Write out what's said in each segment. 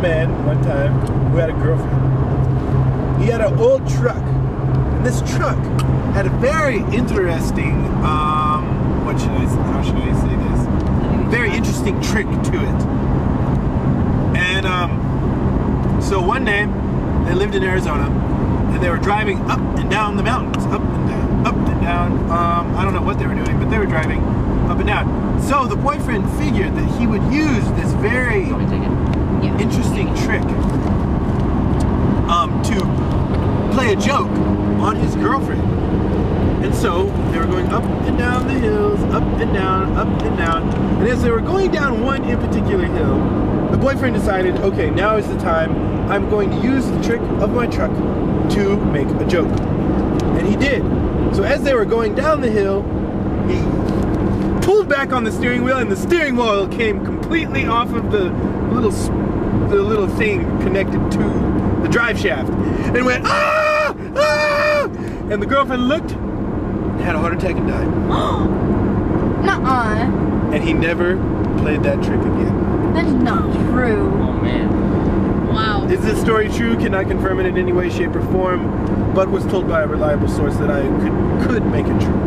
man one time who had a girlfriend. He had an old truck. And this truck had a very interesting, how should I say this? Very interesting trick to it. And so one day, they lived in Arizona, and they were driving up and down the mountains, up and down, up and down. I don't know what they were doing, but they were driving up and down. So the boyfriend figured that he would use this very interesting trick to play a joke on his girlfriend. And so they were going up and down the hills, up and down, up and down. And as they were going down one in particular hill, the boyfriend decided, okay, now is the time. I'm going to use the trick of my truck to make a joke. And he did. So as they were going down the hill, he pulled back on the steering wheel, and the steering wheel came completely off of the little thing connected to the drive shaft, and went, ah! Ah! And the girlfriend looked, had a heart attack and died. Nuh-uh. And he never played that trick again. That's not true. Oh man. Wow. Is this story true? Cannot confirm it in any way, shape, or form, but was told by a reliable source that I could make it true.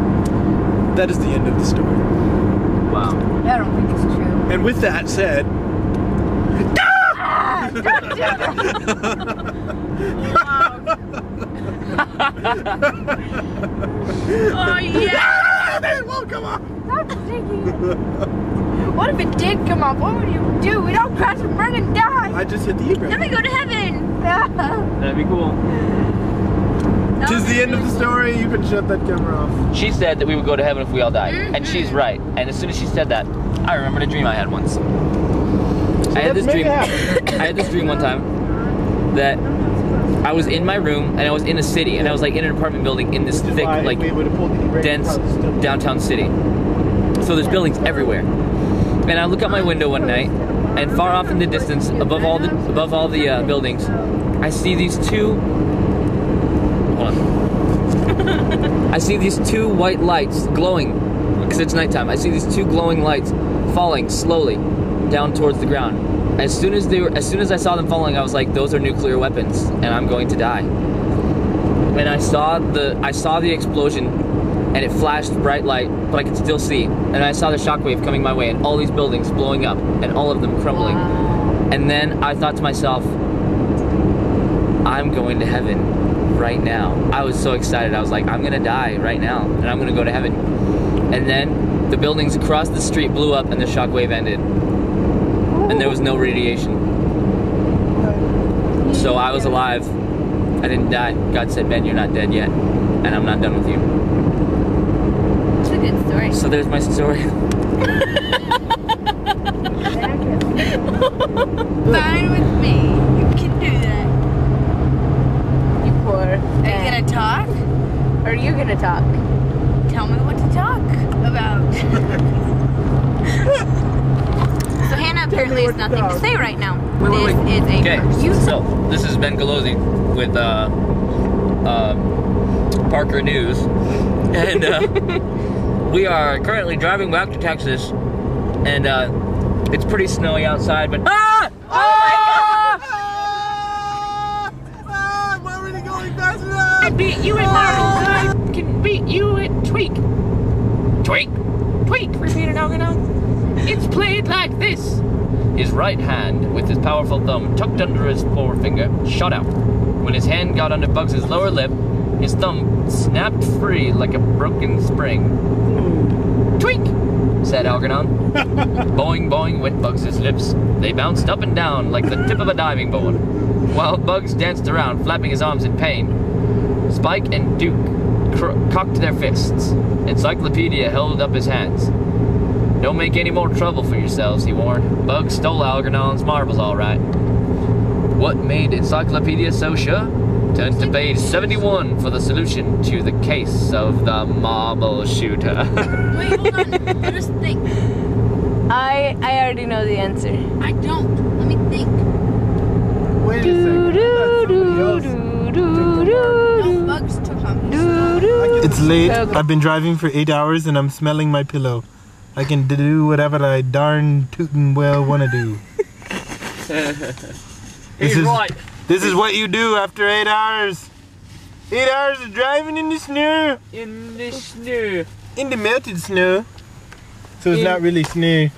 That is the end of the story. Wow. I don't think it's true. And with that said, Oh yeah! It won't come off. Stop digging it. What if it did come off? What would you do? We don't crash and burn and die. I just hit the e-brake. Then we go to heaven. That'd be cool. Tis the end of the story. You can shut that camera off. She said that we would go to heaven if we all died, and she's right. And as soon as she said that, I remembered a dream I had once. I had this dream one time that I was in my room and I was in a city, and I was like in an apartment building in this thick, like dense downtown city. So there's buildings everywhere. And I look out my window one night, and far off in the distance, above all the buildings, I see these two. Hold on. I see these two white lights glowing, because it's nighttime. I see these two glowing lights falling slowly down towards the ground. As soon as I saw them falling, I was like, those are nuclear weapons, and I'm going to die. And I saw the explosion, and it flashed bright light, but I could still see. And I saw the shockwave coming my way, and all these buildings blowing up, and all of them crumbling. Wow. And then I thought to myself, I'm going to heaven right now. I was so excited. I was like, I'm gonna die right now, and I'm gonna go to heaven. And then the buildings across the street blew up, and the shockwave ended. And there was no radiation. So I was alive. I didn't die. God said, Ben, you're not dead yet, and I'm not done with you. It's a good story. So there's my story. Fine with me. You can do that. You poor. Are you gonna talk? Or are you gonna talk? Tell me what to talk about. So Hannah apparently has nothing to say right now. Wait. This is a Okay, so this is Ben Galozzi with Parker News, and we are currently driving back to Texas, and it's pretty snowy outside, but ah! Oh my I'm already going fast enough. I beat you at Marbles, and I can beat you at Tweak. Tweak, repeated Algernon. It's played like this. His right hand, with his powerful thumb tucked under his forefinger, shot out. When his hand got under Bugs' lower lip, his thumb snapped free like a broken spring. Tweak, said Algernon. Boing, boing went Bugs' lips. They bounced up and down like the tip of a diving board, while Bugs danced around, flapping his arms in pain. Spike and Duke cocked their fists. Encyclopedia held up his hands. Don't make any more trouble for yourselves, he warned. Bugs stole Algernon's marbles, all right. What made Encyclopedia so sure? Turn to page 71 for the solution to the case of the marble shooter. Wait, hold on. Let us think. I already know the answer. I don't. Let me think. Wait a second. No, Bugs took on me. It's late. I've been driving for 8 hours and I'm smelling my pillow. I can do whatever I darn tootin' well wanna do. He's right. This is what you do after 8 hours. 8 hours of driving in the snow. In the snow. In the melted snow. So it's not really snow.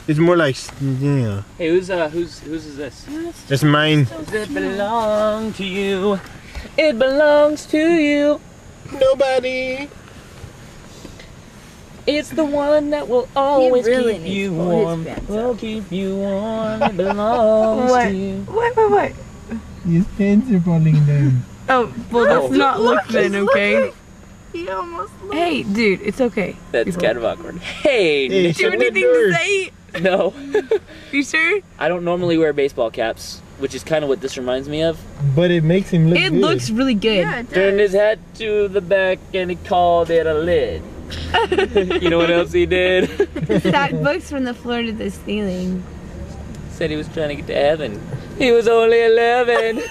It's more like snow. Hey, whose is this? That's mine. Does it belong to you? It belongs to you. Nobody. It's the one that will always really keep needs you to pull warm. his pants Will keep you warm. It belongs to you. What? His pants are falling down. Oh, well, Oh. let's not look then, okay? He almost looked. Hey, dude, it's okay. That's kind of awkward. Hey, Hey, Nick. Do you have anything to say? No. You sure? I don't normally wear baseball caps, which is kind of what this reminds me of. But it makes him look It good. looks really good. Yeah, it Turned does. his hat to the back and he called it a lid. You know what else he did? Stack books from the floor to the ceiling. Said he was trying to get to heaven. He was only 11.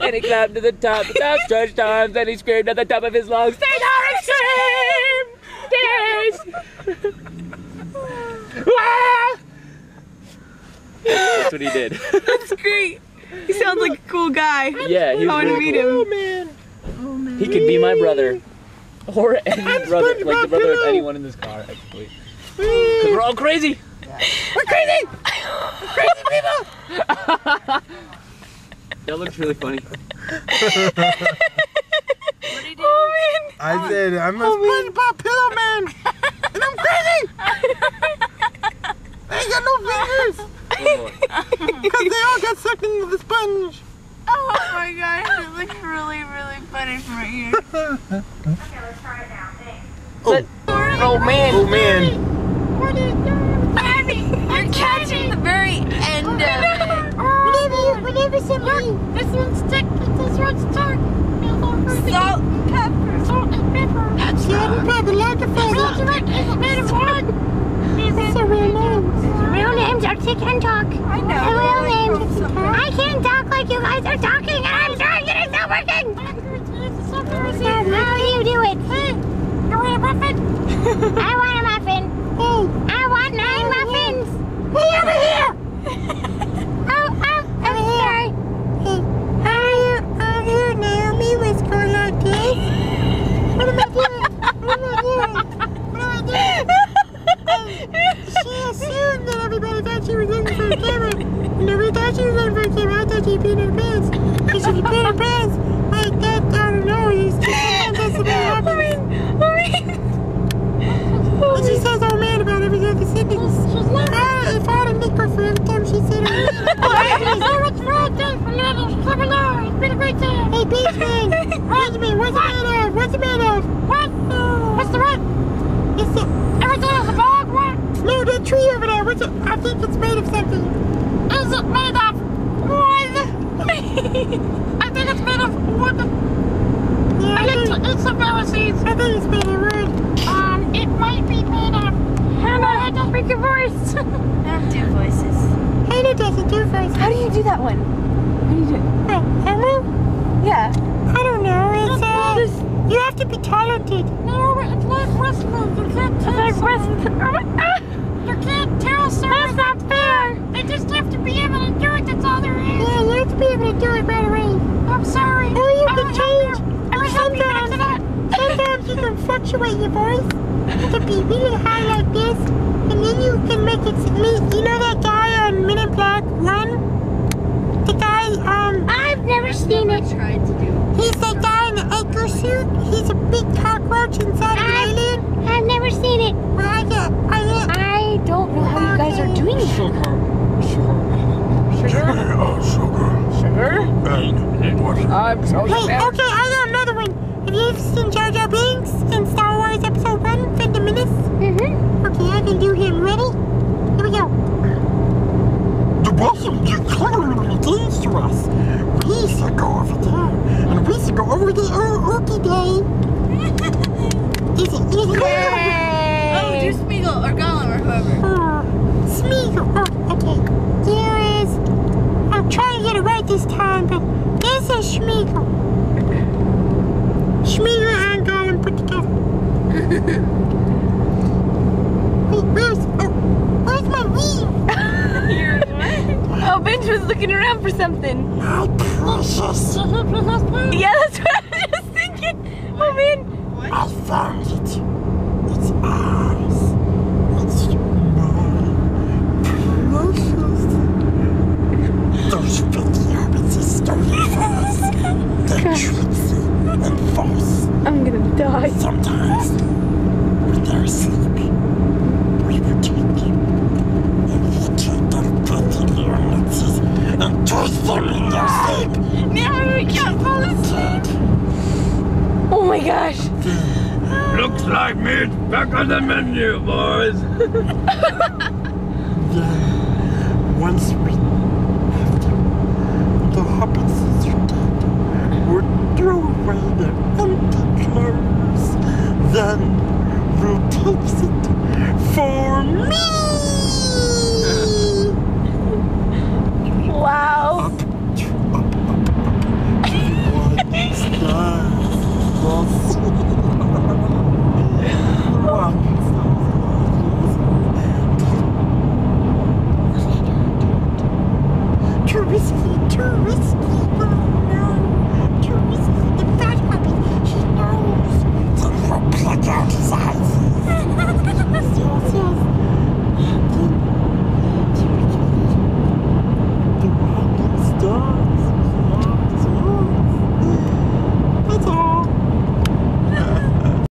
And he climbed to the top stretch times and he screamed at the top of his lungs, "These are extreme days!" That's what he did. That's great. He sounds like a cool guy. Yeah, he I was want to really meet cool. him. Oh man. He could be my brother. Or any brother, like the brother of anyone in this car, actually. Because we're all crazy. We're crazy! Crazy people! That looks really funny. Oh man. I said I'm a SpongeBob pillow man, and I'm crazy. I ain't got no fingers Oh boy. because they all got sucked into the sponge. Oh my gosh, it looks really, really funny from right here. Oh man! Oh man! You're catching the very end of it. Whenever somebody, this one's stuck, this one's stuck. Salt and pepper. Salt and pepper. Salt and pepper, like a Salt and pepper is made of wood. These are real names. Real names are tick and talk. I know. They're real names. I can't talk like you guys are talking, and I'm trying and it's not working. So how do you do it? You want a muffin? I want a muffin. I want 9 muffins. Hey, over here. I'm sorry. Are you Naomi with school like this? What am I doing? She assumed that everybody thought she was looking for a camera. Nobody thought she was looking for a camera. I thought she peed her pants. Because if you pee her pants, like that, I don't know. It's just that's what happens. And she says, oh man, about every other sentence. If I had a nickel for every time she said, oh man. So much fun, thanks for letting us come along. It's been a great time. Hey, Beachman. Benjamin, what's it made of? What's it made of? What? What's the what? It's the... Everything is a bog, what? No, that tree over there. What's it? I think it's made of something. Is it made of wood? I think it's made of wood. Yeah, it's some seeds. I think it's made of wood. It might be made of... Hannah, don't make your voice. I don't do voices. Hannah doesn't do voices. How do you do that one? How do you do it? Hannah? Yeah. I don't know. It's you have to be talented. No, it's like wrestling. You can't tell. It's like wrestling. You can't tell someone. That's not fair. They just have to be able to do it. That's all there is. Yeah, you have to be able to do it right away. I'm sorry. Or you can change. Sometimes you can fluctuate your voice. You can be really high like this, and then you can make it. You know that guy on Men in Black 1? The guy, I've never seen it. Tried to do. He's that guy in the anchor suit. He's a big cockroach inside of an alien. I've never seen it. Well, I don't know how you guys are doing it. Hey, okay, I got another one. Have you ever seen Jar Jar Binks in Star Wars Episode 1, Phantom Menace? Mm-hmm. Okay, I can do him. Ready? Here we go. The Russian clearly teased to us. We should go over there, and we should go over the Ookie Day. Is it? Oh, do Smeagol or Gollum or whoever. Smeagol. Oh, okay. There is... I'm trying to get it right this time, but this is Smeagol. Smeagol and Gollum put together. Wait, where's my weave? You're what? Oh, Bench was looking around for something. My precious. Yeah, that's what I was just thinking. Oh man. I found it. It's ours. It's mine. Precious. Those filthy habits are stolen from us. They're tricksy and false. I'm gonna die. Sometimes, when they're asleep, we protect them. And we take their filthy illnesses and twist them in their sleep. Now we can't fall asleep. Oh my gosh. Looks like meat's back on the menu, boys. Once we